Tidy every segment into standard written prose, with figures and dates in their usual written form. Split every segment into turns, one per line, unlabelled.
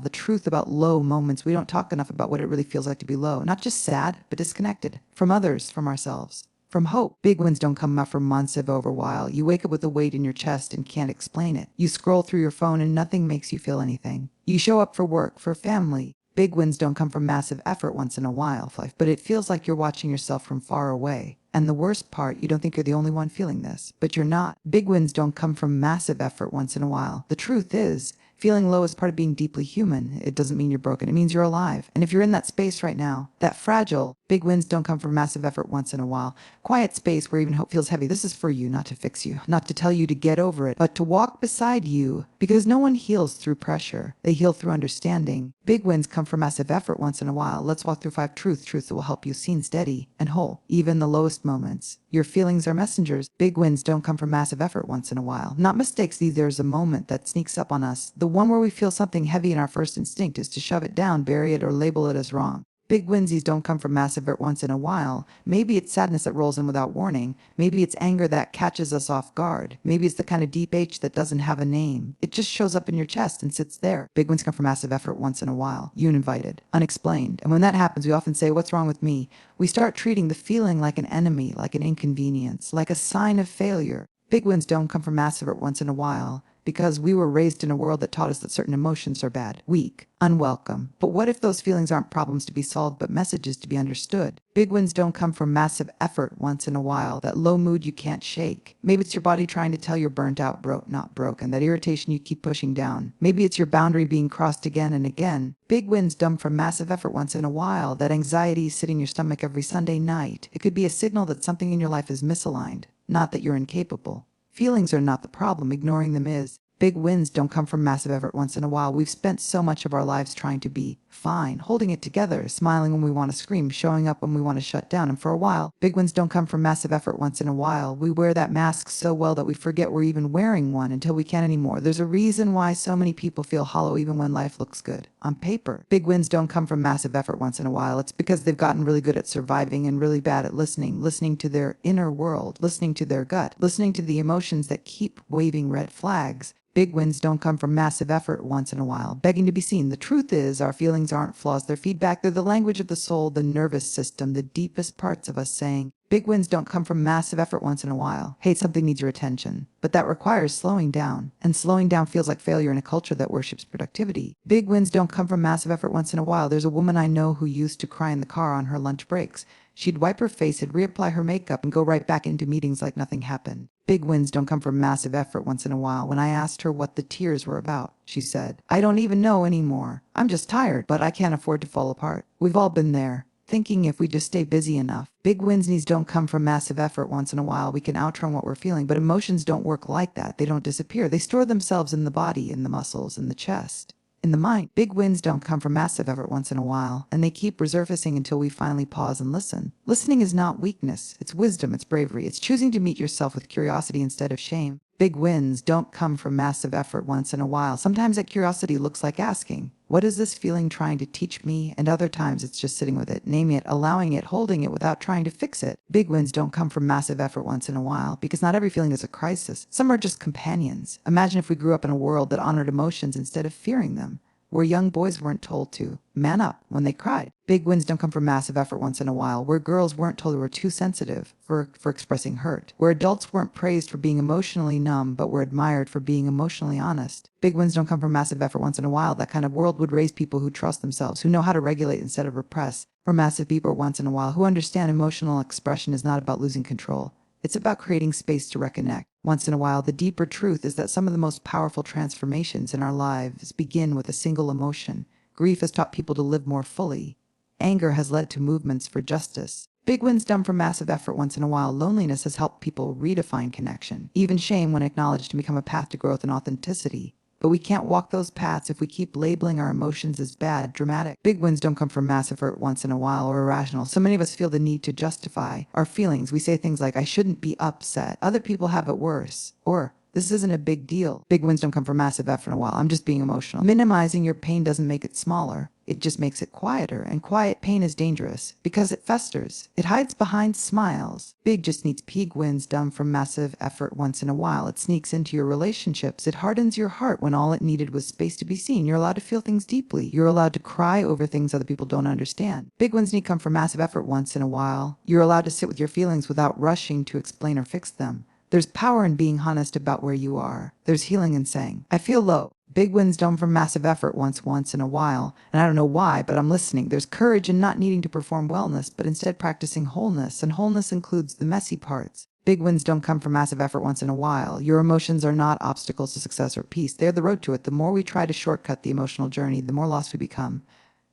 The truth about low moments, we don't talk enough about what it really feels like to be low. Not just sad, but disconnected. From others, from ourselves. From hope. Big wins don't come after months of overwhile. You wake up with a weight in your chest and can't explain it. You scroll through your phone and nothing makes you feel anything. You show up for work, for family. Big wins don't come from massive effort once in a while, but it feels like you're watching yourself from far away. And the worst part, you don't think you're the only one feeling this, but you're not. Big wins don't come from massive effort once in a while. The truth is, feeling low is part of being deeply human. It doesn't mean you're broken. It means you're alive. And if you're in that space right now, that fragile, big wins don't come from massive effort once in a while. Quiet space where even hope feels heavy. This is for you, not to fix you, not to tell you to get over it, but to walk beside you, because no one heals through pressure. They heal through understanding. Big wins come from massive effort once in a while. Let's walk through 5 truths that will help you seen, steady, and whole, even the lowest moments. Your feelings are messengers. Big wins don't come from massive effort once in a while. Not mistakes either. There's a moment that sneaks up on us. The one where we feel something heavy and our first instinct is to shove it down, bury it, or label it as wrong. Big winsies don't come from massive effort once in a while. Maybe it's sadness that rolls in without warning. Maybe it's anger that catches us off guard. Maybe it's the kind of deep H that doesn't have a name. It just shows up in your chest and sits there. Big wins come from massive effort once in a while. Uninvited, unexplained. And when that happens, we often say, what's wrong with me? We start treating the feeling like an enemy, like an inconvenience, like a sign of failure. Big wins don't come from massive effort once in a while, because we were raised in a world that taught us that certain emotions are bad, weak, unwelcome. But what if those feelings aren't problems to be solved, but messages to be understood? Big wins don't come from massive effort once in a while, that low mood you can't shake. Maybe it's your body trying to tell you're burnt out, not broken, that irritation you keep pushing down. Maybe it's your boundary being crossed again and again. Big wins come from massive effort once in a while, that anxiety sitting in your stomach every Sunday night. It could be a signal that something in your life is misaligned, not that you're incapable. Feelings are not the problem, ignoring them is. Big wins don't come from massive effort once in a while. We've spent so much of our lives trying to be fine, holding it together, smiling when we want to scream, showing up when we want to shut down. And for a while, big wins don't come from massive effort once in a while. We wear that mask so well that we forget we're even wearing one until we can't anymore. There's a reason why so many people feel hollow even when life looks good on paper. Big wins don't come from massive effort once in a while. It's because they've gotten really good at surviving and really bad at listening to their inner world, listening to their gut, listening to the emotions that keep waving red flags. Big wins don't come from massive effort once in a while, begging to be seen. The truth is, our feelings aren't flaws, they're feedback. They're the language of the soul, the nervous system, the deepest parts of us saying, big wins don't come from massive effort once in a while. Hey, something needs your attention. But that requires slowing down. And slowing down feels like failure in a culture that worships productivity. Big wins don't come from massive effort once in a while. There's a woman I know who used to cry in the car on her lunch breaks. She'd wipe her face, and reapply her makeup, and go right back into meetings like nothing happened. Big wins don't come from massive effort once in a while. When I asked her what the tears were about, she said, I don't even know anymore. I'm just tired, but I can't afford to fall apart. We've all been there, thinking if we just stay busy enough. Big wins don't come from massive effort once in a while. We can outrun what we're feeling, but emotions don't work like that. They don't disappear. They store themselves in the body, in the muscles, in the chest, in the mind. Big wins don't come from massive effort once in a while, and they keep resurfacing until we finally pause and listen. Listening is not weakness, it's wisdom, it's bravery, it's choosing to meet yourself with curiosity instead of shame. Big wins don't come from massive effort once in a while. Sometimes that curiosity looks like asking, what is this feeling trying to teach me? And other times it's just sitting with it, naming it, allowing it, holding it without trying to fix it. Big wins don't come from massive effort once in a while, because not every feeling is a crisis. Some are just companions. Imagine if we grew up in a world that honored emotions instead of fearing them, where young boys weren't told to man up when they cried. Big wins don't come from massive effort once in a while, where girls weren't told they were too sensitive for expressing hurt, where adults weren't praised for being emotionally numb but were admired for being emotionally honest. Big wins don't come from massive effort once in a while. That kind of world would raise people who trust themselves, who know how to regulate instead of repress, or massive people once in a while who understand emotional expression is not about losing control. It's about creating space to reconnect. Once in a while, the deeper truth is that some of the most powerful transformations in our lives begin with a single emotion. Grief has taught people to live more fully. Anger has led to movements for justice. Big wins done from massive effort once in a while. Loneliness has helped people redefine connection. Even shame, when acknowledged, can become a path to growth and authenticity. But we can't walk those paths if we keep labeling our emotions as bad, dramatic. Big wins don't come from massive effort once in a while or irrational. So many of us feel the need to justify our feelings. We say things like, I shouldn't be upset. Other people have it worse. Or, This isn't a big deal. Big wins don't come from massive effort in a while. I'm just being emotional. Minimizing your pain doesn't make it smaller. It just makes it quieter, and quiet pain is dangerous because it festers. It hides behind smiles. Big just needs big wins done from massive effort once in a while. It sneaks into your relationships. It hardens your heart when all it needed was space to be seen. You're allowed to feel things deeply. You're allowed to cry over things other people don't understand. Big wins need come from massive effort once in a while. You're allowed to sit with your feelings without rushing to explain or fix them. There's power in being honest about where you are. There's healing in saying, I feel low. Big wins done from massive effort once in a while. And I don't know why, but I'm listening. There's courage in not needing to perform wellness, but instead practicing wholeness. And wholeness includes the messy parts. Big wins don't come from massive effort once in a while. Your emotions are not obstacles to success or peace. They're the road to it. The more we try to shortcut the emotional journey, the more lost we become.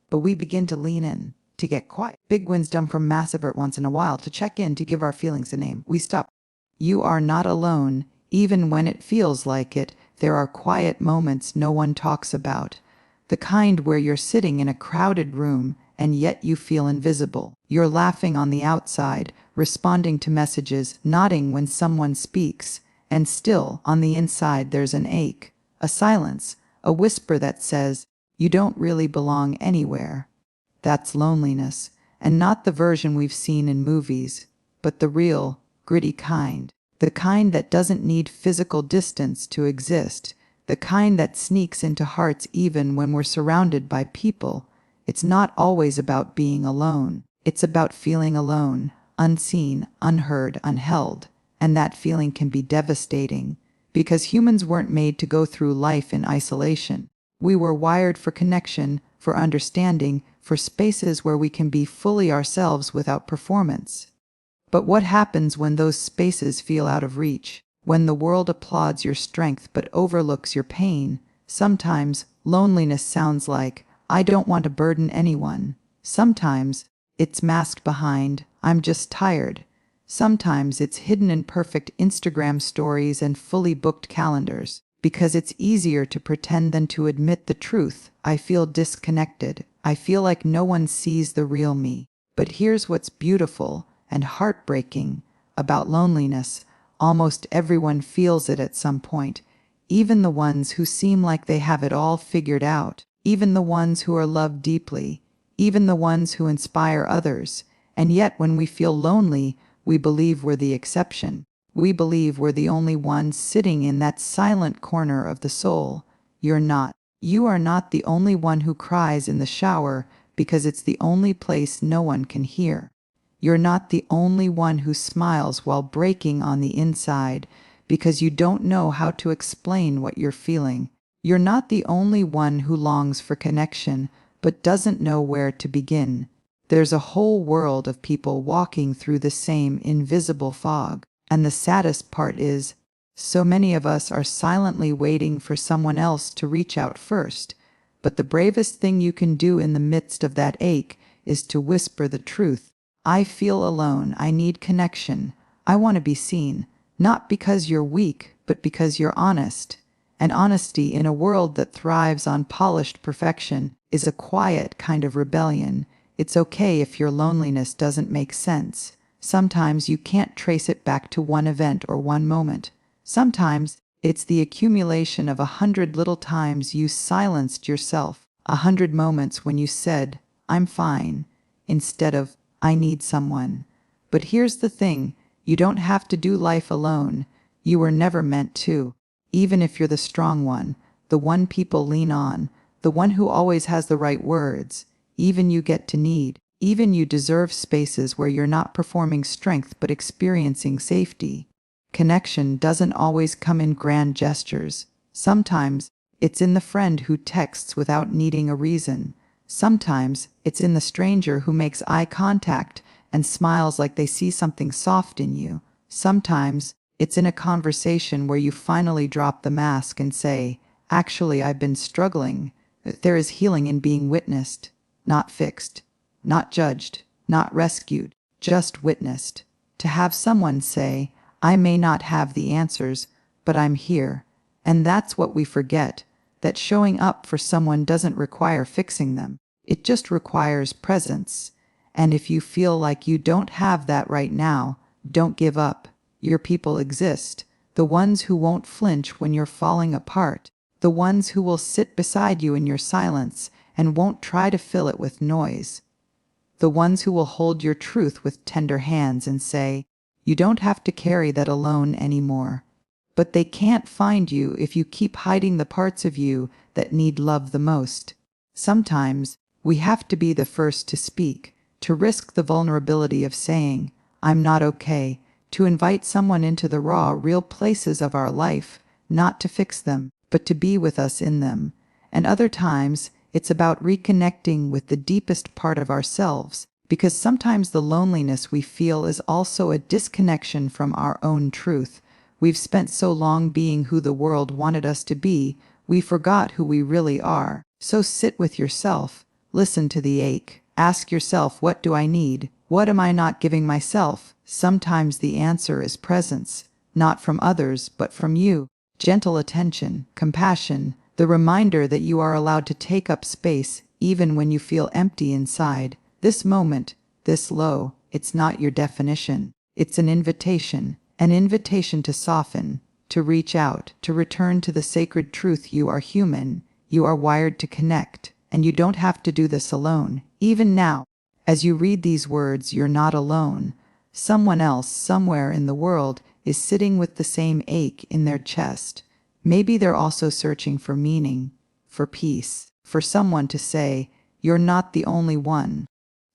But we begin to lean in, to get quiet. Big wins done from massive effort once in a while, to check in, to give our feelings a name. We stop. You are not alone, even when it feels like it. There are quiet moments no one talks about. The kind where you're sitting in a crowded room and yet you feel invisible. You're laughing on the outside, responding to messages, nodding when someone speaks, and still, on the inside there's an ache, a silence, a whisper that says, you don't really belong anywhere. That's loneliness, and not the version we've seen in movies, but the real, gritty kind. The kind that doesn't need physical distance to exist. The kind that sneaks into hearts even when we're surrounded by people. It's not always about being alone. It's about feeling alone, unseen, unheard, unheld. And that feeling can be devastating, because humans weren't made to go through life in isolation. We were wired for connection, for understanding, for spaces where we can be fully ourselves without performance. But what happens when those spaces feel out of reach? When the world applauds your strength but overlooks your pain? Sometimes loneliness sounds like, I don't want to burden anyone. Sometimes it's masked behind, I'm just tired. Sometimes it's hidden in perfect Instagram stories and fully booked calendars. Because it's easier to pretend than to admit the truth. I feel disconnected. I feel like no one sees the real me. But here's what's beautiful and heartbreaking about loneliness. Almost everyone feels it at some point, even the ones who seem like they have it all figured out, even the ones who are loved deeply, even the ones who inspire others. And yet when we feel lonely, we believe we're the exception. We believe we're the only ones sitting in that silent corner of the soul. You're not. You are not the only one who cries in the shower because it's the only place no one can hear. You're not the only one who smiles while breaking on the inside because you don't know how to explain what you're feeling. You're not the only one who longs for connection but doesn't know where to begin. There's a whole world of people walking through the same invisible fog. And the saddest part is, so many of us are silently waiting for someone else to reach out first. But the bravest thing you can do in the midst of that ache is to whisper the truth. I feel alone. I need connection. I want to be seen. Not because you're weak, but because you're honest. And honesty in a world that thrives on polished perfection is a quiet kind of rebellion. It's okay if your loneliness doesn't make sense. Sometimes you can't trace it back to one event or one moment. Sometimes it's the accumulation of 100 little times you silenced yourself, 100 moments when you said, I'm fine, instead of, I need someone. But here's the thing, you don't have to do life alone. You were never meant to. Even if you're the strong one, the one people lean on, the one who always has the right words, even you get to need. Even you deserve spaces where you're not performing strength but experiencing safety. Connection doesn't always come in grand gestures. Sometimes it's in the friend who texts without needing a reason. Sometimes it's in the stranger who makes eye contact and smiles like they see something soft in you. Sometimes it's in a conversation where you finally drop the mask and say, actually, I've been struggling. There is healing in being witnessed, not fixed. Not judged, not rescued, just witnessed. To have someone say, I may not have the answers, but I'm here. And that's what we forget, that showing up for someone doesn't require fixing them. It just requires presence. And if you feel like you don't have that right now, don't give up. Your people exist. the ones who won't flinch when you're falling apart, the ones who will sit beside you in your silence and won't try to fill it with noise, the ones who will hold your truth with tender hands and say, "You don't have to carry that alone anymore." But they can't find you if you keep hiding the parts of you that need love the most. Sometimes we have to be the first to speak, to risk the vulnerability of saying, "I'm not okay," to invite someone into the raw, real places of our life, not to fix them, but to be with us in them. And other times, it's about reconnecting with the deepest part of ourselves, because sometimes the loneliness we feel is also a disconnection from our own truth. We've spent so long being who the world wanted us to be, we forgot who we really are. So sit with yourself, listen to the ache, ask yourself, what do I need? What am I not giving myself? Sometimes the answer is presence, not from others, but from you. Gentle attention, compassion, the reminder that you are allowed to take up space even when you feel empty inside. This moment, this low, it's not your definition. It's an invitation to soften, to reach out, to return to the sacred truth you are human, you are wired to connect, and you don't have to do this alone. Even now, as you read these words, you're not alone. Someone else, somewhere in the world, is sitting with the same ache in their chest. Maybe they're also searching for meaning, for peace, for someone to say, "You're not the only one."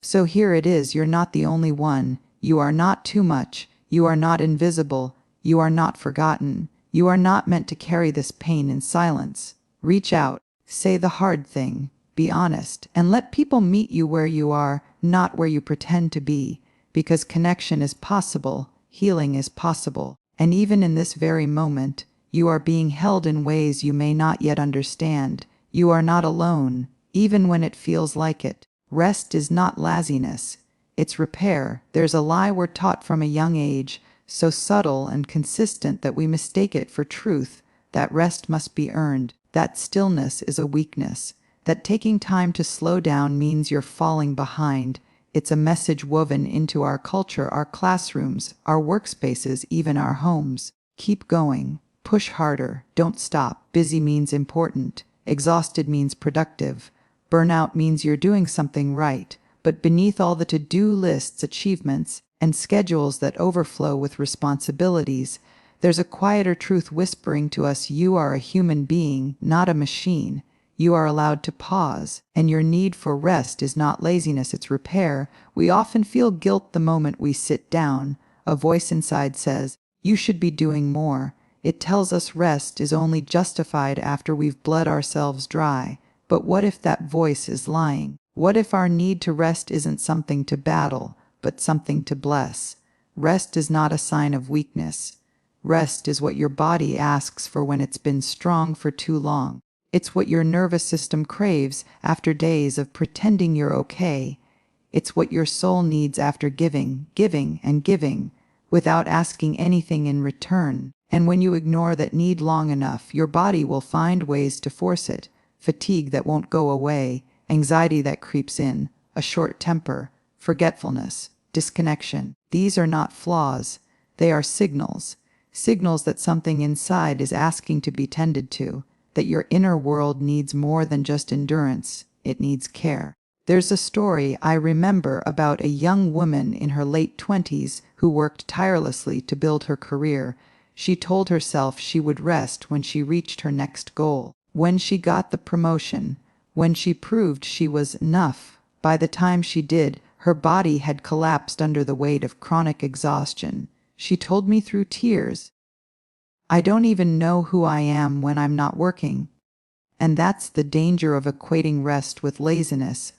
So here it is, you're not the only one. You are not too much. You are not invisible. You are not forgotten. You are not meant to carry this pain in silence. Reach out, say the hard thing, be honest, and let people meet you where you are, not where you pretend to be. Because connection is possible, healing is possible, and even in this very moment, you are being held in ways you may not yet understand. You are not alone, even when it feels like it. Rest is not laziness, it's repair. There's a lie we're taught from a young age, so subtle and consistent that we mistake it for truth, that rest must be earned, that stillness is a weakness, that taking time to slow down means you're falling behind. It's a message woven into our culture, our classrooms, our workspaces, even our homes. Keep going. Push harder. Don't stop. Busy means important. Exhausted means productive. Burnout means you're doing something right. But beneath all the to-do lists, achievements, and schedules that overflow with responsibilities, there's a quieter truth whispering to us, you are a human being, not a machine. You are allowed to pause, and your need for rest is not laziness, it's repair. We often feel guilt the moment we sit down. A voice inside says, "You should be doing more." It tells us rest is only justified after we've bled ourselves dry. But what if that voice is lying? What if our need to rest isn't something to battle, but something to bless? Rest is not a sign of weakness. Rest is what your body asks for when it's been strong for too long. It's what your nervous system craves after days of pretending you're okay. It's what your soul needs after giving, and giving, without asking anything in return. And when you ignore that need long enough, your body will find ways to force it. Fatigue that won't go away, anxiety that creeps in, a short temper, forgetfulness, disconnection. These are not flaws. They are signals. Signals that something inside is asking to be tended to, that your inner world needs more than just endurance. It needs care. There's a story I remember about a young woman in her late 20s who worked tirelessly to build her career. She told herself she would rest when she reached her next goal, when she got the promotion, when she proved she was enough. By the time she did, her body had collapsed under the weight of chronic exhaustion. She told me through tears, "I don't even know who I am when I'm not working." And that's the danger of equating rest with laziness.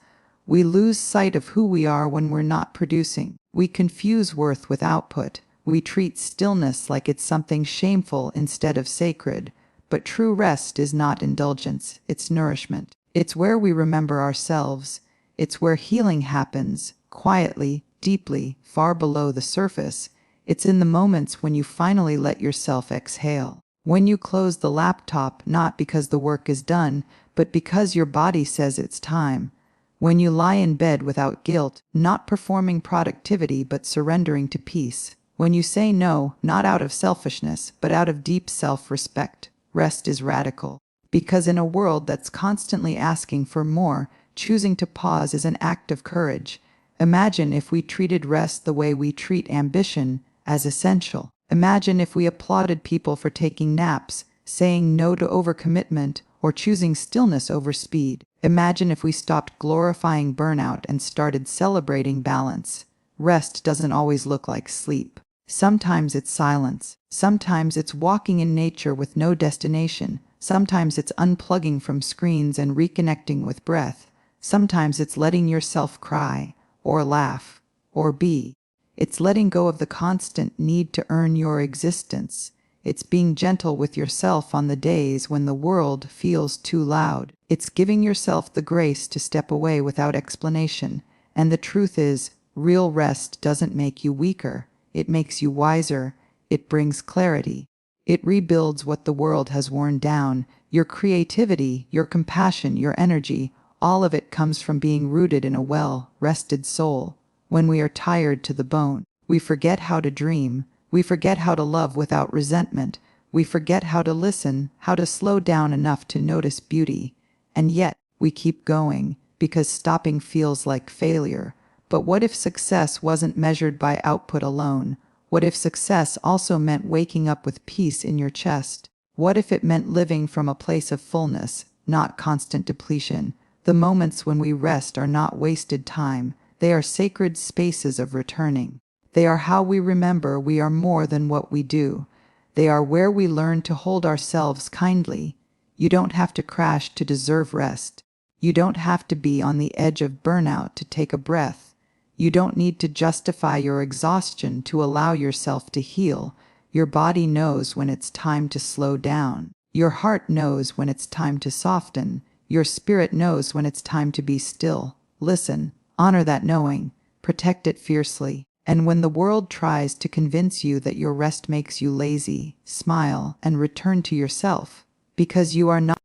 We lose sight of who we are when we're not producing. We confuse worth with output. We treat stillness like it's something shameful instead of sacred. But true rest is not indulgence, it's nourishment. It's where we remember ourselves. It's where healing happens, quietly, deeply, far below the surface. It's in the moments when you finally let yourself exhale. When you close the laptop, not because the work is done, but because your body says it's time. When you lie in bed without guilt, not performing productivity but surrendering to peace. When you say no, not out of selfishness, but out of deep self-respect, rest is radical. Because in a world that's constantly asking for more, choosing to pause is an act of courage. Imagine if we treated rest the way we treat ambition, as essential. Imagine if we applauded people for taking naps, saying no to overcommitment, or choosing stillness over speed. Imagine if we stopped glorifying burnout and started celebrating balance. Rest doesn't always look like sleep. Sometimes it's silence. Sometimes it's walking in nature with no destination. Sometimes it's unplugging from screens and reconnecting with breath. Sometimes it's letting yourself cry, or laugh, or be. It's letting go of the constant need to earn your existence. It's being gentle with yourself on the days when the world feels too loud. It's giving yourself the grace to step away without explanation. And the truth is, real rest doesn't make you weaker. It makes you wiser. It brings clarity. It rebuilds what the world has worn down. Your creativity, your compassion, your energy, all of it comes from being rooted in a well-rested soul. When we are tired to the bone, we forget how to dream. We forget how to love without resentment. We forget how to listen, how to slow down enough to notice beauty. And yet, we keep going, because stopping feels like failure. But what if success wasn't measured by output alone? What if success also meant waking up with peace in your chest? What if it meant living from a place of fullness, not constant depletion? The moments when we rest are not wasted time. They are sacred spaces of returning. They are how we remember we are more than what we do. They are where we learn to hold ourselves kindly. You don't have to crash to deserve rest. You don't have to be on the edge of burnout to take a breath. You don't need to justify your exhaustion to allow yourself to heal. Your body knows when it's time to slow down. Your heart knows when it's time to soften. Your spirit knows when it's time to be still. Listen, honor that knowing, protect it fiercely. And when the world tries to convince you that your rest makes you lazy, smile and return to yourself. Because you are not.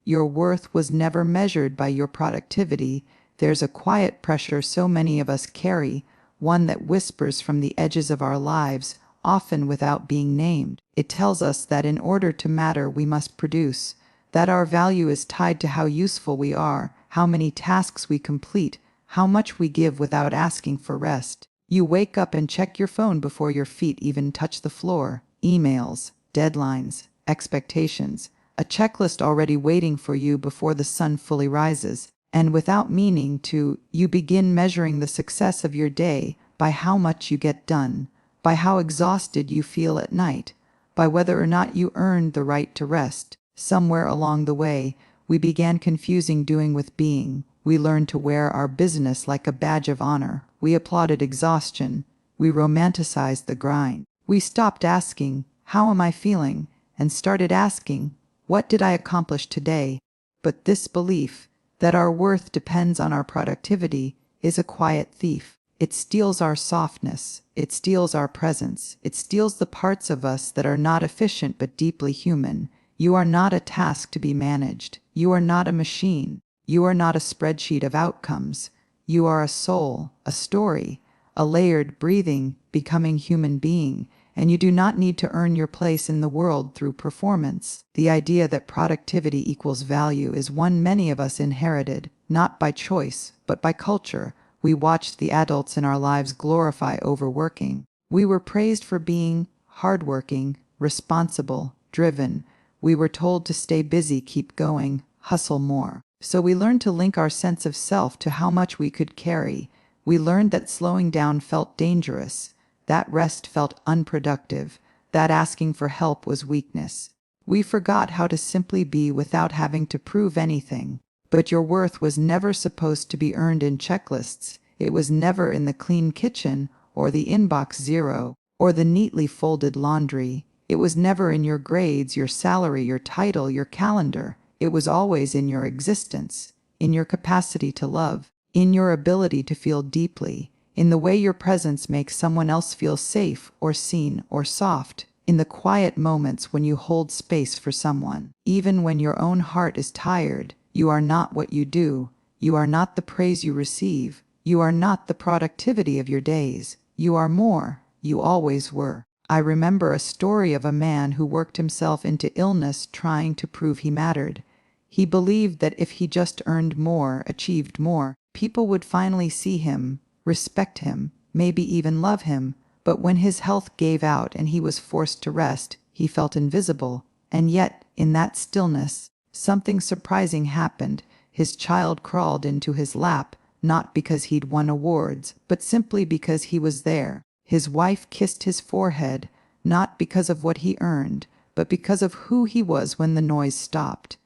Your worth was never measured by your productivity. There's a quiet pressure so many of us carry, one that whispers from the edges of our lives, often without being named. It tells us that in order to matter we must produce, that our value is tied to how useful we are, how many tasks we complete, how much we give without asking for rest. You wake up and check your phone before your feet even touch the floor. Emails, deadlines, expectations, a checklist already waiting for you before the sun fully rises. And without meaning to, you begin measuring the success of your day by how much you get done, by how exhausted you feel at night, by whether or not you earned the right to rest. Somewhere along the way, we began confusing doing with being. We learned to wear our business like a badge of honor. We applauded exhaustion. We romanticized the grind. We stopped asking, "How am I feeling?" and started asking, "What did I accomplish today?" But this belief, that our worth depends on our productivity, is a quiet thief. It steals our softness. It steals our presence. It steals the parts of us that are not efficient but deeply human. You are not a task to be managed. You are not a machine. You are not a spreadsheet of outcomes. You are a soul, a story, a layered, breathing, becoming human being, and you do not need to earn your place in the world through performance. The idea that productivity equals value is one many of us inherited, not by choice, but by culture. We watched the adults in our lives glorify overworking. We were praised for being hardworking, responsible, driven. We were told to stay busy, keep going, hustle more. So we learned to link our sense of self to how much we could carry. We learned that slowing down felt dangerous, that rest felt unproductive, that asking for help was weakness. We forgot how to simply be without having to prove anything. But your worth was never supposed to be earned in checklists. It was never in the clean kitchen, or the inbox zero, or the neatly folded laundry. It was never in your grades, your salary, your title, your calendar. It was always in your existence, in your capacity to love, in your ability to feel deeply, in the way your presence makes someone else feel safe or seen or soft, in the quiet moments when you hold space for someone. Even when your own heart is tired, you are not what you do. You are not the praise you receive. You are not the productivity of your days. You are more. you always were. I remember a story of a man who worked himself into illness trying to prove he mattered. He believed that if he just earned more, achieved more, people would finally see him, respect him, maybe even love him. But when his health gave out and he was forced to rest, he felt invisible. And yet, in that stillness, something surprising happened. His child crawled into his lap, not because he'd won awards, but simply because he was there. His wife kissed his forehead, not because of what he earned, but because of who he was when the noise stopped.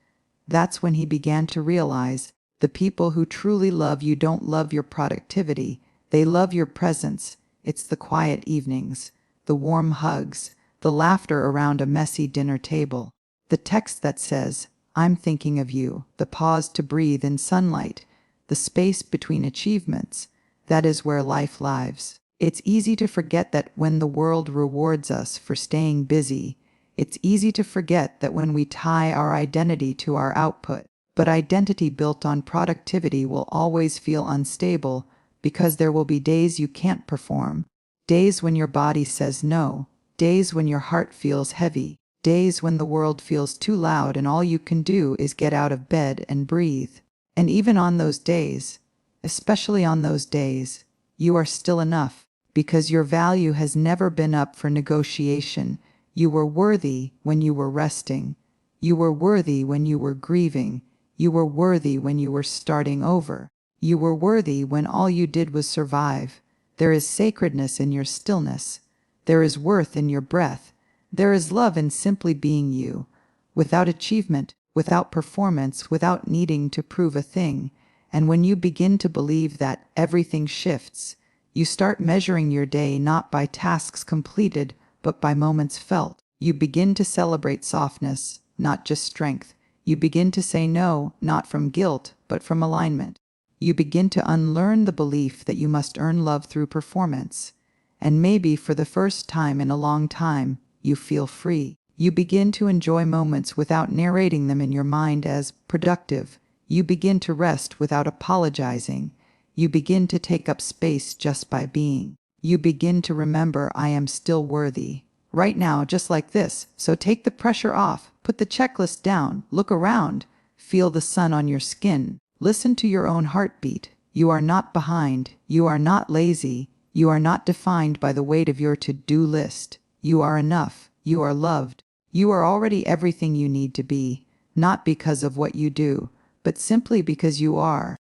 That's when he began to realize the people who truly love you don't love your productivity, they love your presence. It's the quiet evenings, the warm hugs, the laughter around a messy dinner table, the text that says, "I'm thinking of you," the pause to breathe in sunlight, the space between achievements. That is where life lives. It's easy to forget that when the world rewards us for staying busy. It's easy to forget that when we tie our identity to our output. But identity built on productivity will always feel unstable, because there will be days you can't perform, days when your body says no, days when your heart feels heavy, days when the world feels too loud and all you can do is get out of bed and breathe. And even on those days, especially on those days, you are still enough, because your value has never been up for negotiation. You were worthy when you were resting. You were worthy when you were grieving. You were worthy when you were starting over. You were worthy when all you did was survive. There is sacredness in your stillness. There is worth in your breath. There is love in simply being you, without achievement, without performance, without needing to prove a thing. And when you begin to believe that, everything shifts. You start measuring your day not by tasks completed, but by moments felt. You begin to celebrate softness, not just strength. You begin to say no, not from guilt, but from alignment. You begin to unlearn the belief that you must earn love through performance. And maybe for the first time in a long time, you feel free. You begin to enjoy moments without narrating them in your mind as productive. You begin to rest without apologizing. You begin to take up space just by being. You begin to remember, I am still worthy. Right now, just like this. So take the pressure off, put the checklist down, look around, feel the sun on your skin, listen to your own heartbeat. You are not behind, you are not lazy, you are not defined by the weight of your to-do list. You are enough, you are loved, you are already everything you need to be, not because of what you do, but simply because you are.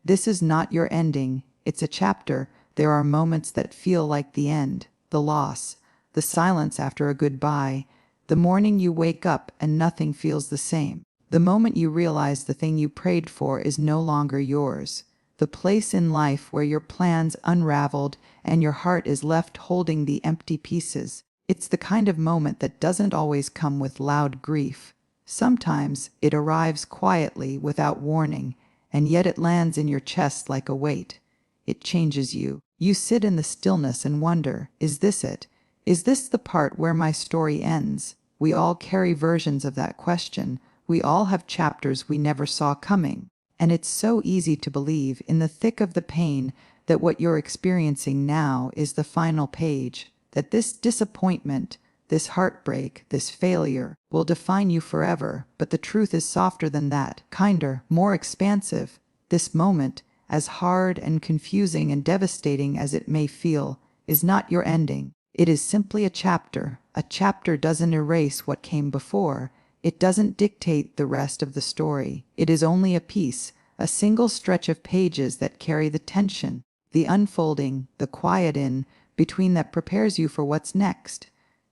This is not your ending, it's a chapter. There are moments that feel like the end, the loss, the silence after a goodbye, the morning you wake up and nothing feels the same, the moment you realize the thing you prayed for is no longer yours, the place in life where your plans unraveled and your heart is left holding the empty pieces. It's the kind of moment that doesn't always come with loud grief. Sometimes it arrives quietly without warning, and yet it lands in your chest like a weight. It changes you. You sit in the stillness and wonder, is this it? Is this the part where my story ends? We all carry versions of that question. We all have chapters we never saw coming. And it's so easy to believe, in the thick of the pain, that what you're experiencing now is the final page, that this disappointment, this heartbreak, this failure, will define you forever. But the truth is softer than that, kinder, more expansive. This moment, as hard and confusing and devastating as it may feel, is not your ending. It is simply a chapter. A chapter doesn't erase what came before. It doesn't dictate the rest of the story. It is only a piece, a single stretch of pages that carry the tension, the unfolding, the quiet in between that prepares you for what's next.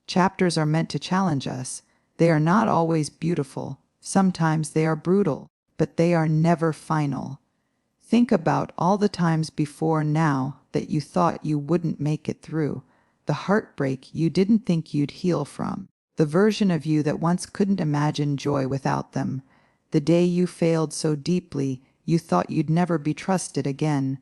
Chapters are meant to challenge us. They are not always beautiful. Sometimes they are brutal, but they are never final. Think about all the times before now that you thought you wouldn't make it through, the heartbreak you didn't think you'd heal from, the version of you that once couldn't imagine joy without them, the day you failed so deeply you thought you'd never be trusted again.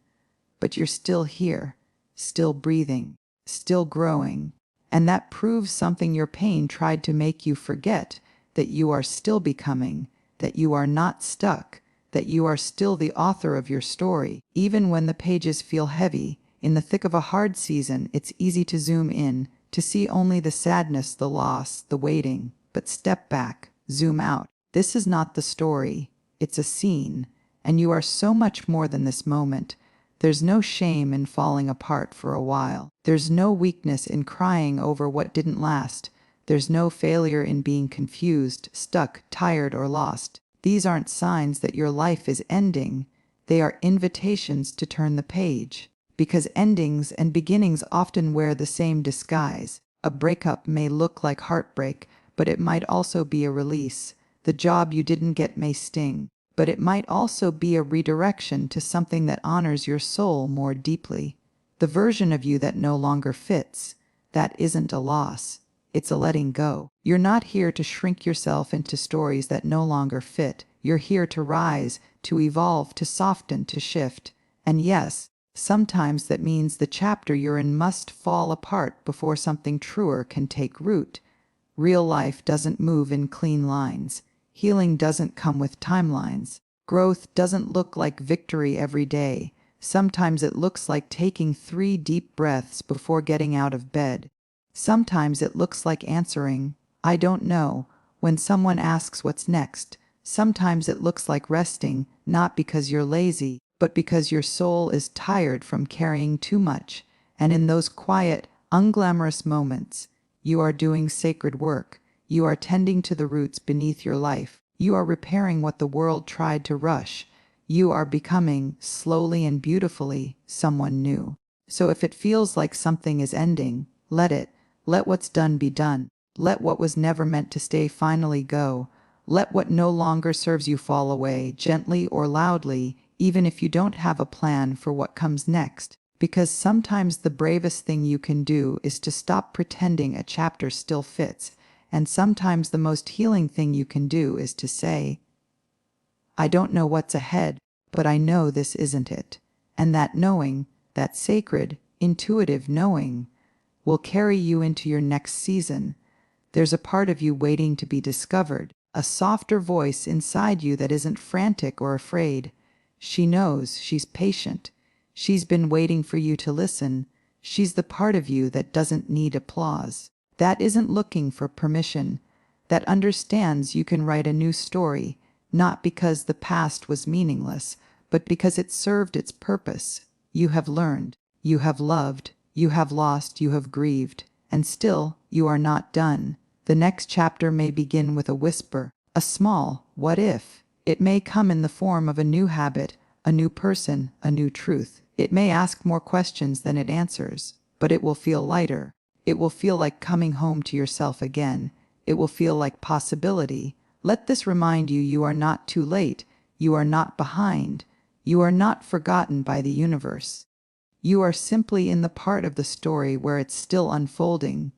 But you're still here, still breathing, still growing. And that proves something your pain tried to make you forget, that you are still becoming, that you are not stuck, that you are still the author of your story. Even when the pages feel heavy, in the thick of a hard season, it's easy to zoom in, to see only the sadness, the loss, the waiting. But step back, zoom out. This is not the story, it's a scene, and you are so much more than this moment. There's no shame in falling apart for a while. There's no weakness in crying over what didn't last. There's no failure in being confused, stuck, tired, or lost. These aren't signs that your life is ending. They are invitations to turn the page. Because endings and beginnings often wear the same disguise. A breakup may look like heartbreak, but it might also be a release. The job you didn't get may sting, but it might also be a redirection to something that honors your soul more deeply. The version of you that no longer fits, that isn't a loss. It's a letting go. You're not here to shrink yourself into stories that no longer fit. You're here to rise, to evolve, to soften, to shift. And yes, sometimes that means the chapter you're in must fall apart before something truer can take root. Real life doesn't move in clean lines. Healing doesn't come with timelines. Growth doesn't look like victory every day. Sometimes it looks like taking 3 deep breaths before getting out of bed. Sometimes it looks like answering, "I don't know," when someone asks what's next. Sometimes it looks like resting, not because you're lazy, but because your soul is tired from carrying too much. And in those quiet, unglamorous moments, you are doing sacred work. You are tending to the roots beneath your life. You are repairing what the world tried to rush. You are becoming, slowly and beautifully, someone new. So if it feels like something is ending, let it. Let what's done be done. Let what was never meant to stay finally go. Let what no longer serves you fall away, gently or loudly, even if you don't have a plan for what comes next. Because sometimes the bravest thing you can do is to stop pretending a chapter still fits. And sometimes the most healing thing you can do is to say, "I don't know what's ahead, but I know this isn't it." And that knowing, that sacred, intuitive knowing, will carry you into your next season. There's a part of you waiting to be discovered, a softer voice inside you that isn't frantic or afraid. She knows, she's patient. She's been waiting for you to listen. She's the part of you that doesn't need applause, that isn't looking for permission, that understands you can write a new story, not because the past was meaningless, but because it served its purpose. You have learned, you have loved, you have lost, you have grieved, and still you are not done. The next chapter may begin with a whisper, a small "what if?" It may come in the form of a new habit, a new person, a new truth. It may ask more questions than it answers, but it will feel lighter. It will feel like coming home to yourself again. It will feel like possibility. Let this remind you you are not too late. You are not behind. You are not forgotten by the universe. You are simply in the part of the story where it's still unfolding.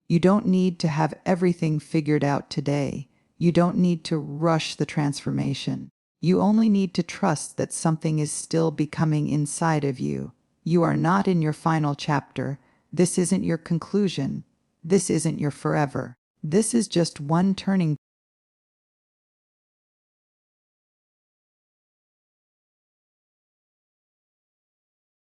You don't need to have everything figured out today. You don't need to rush the transformation. You only need to trust that something is still becoming inside of you. You are not in your final chapter. This isn't your conclusion. This isn't your forever. This is just one turning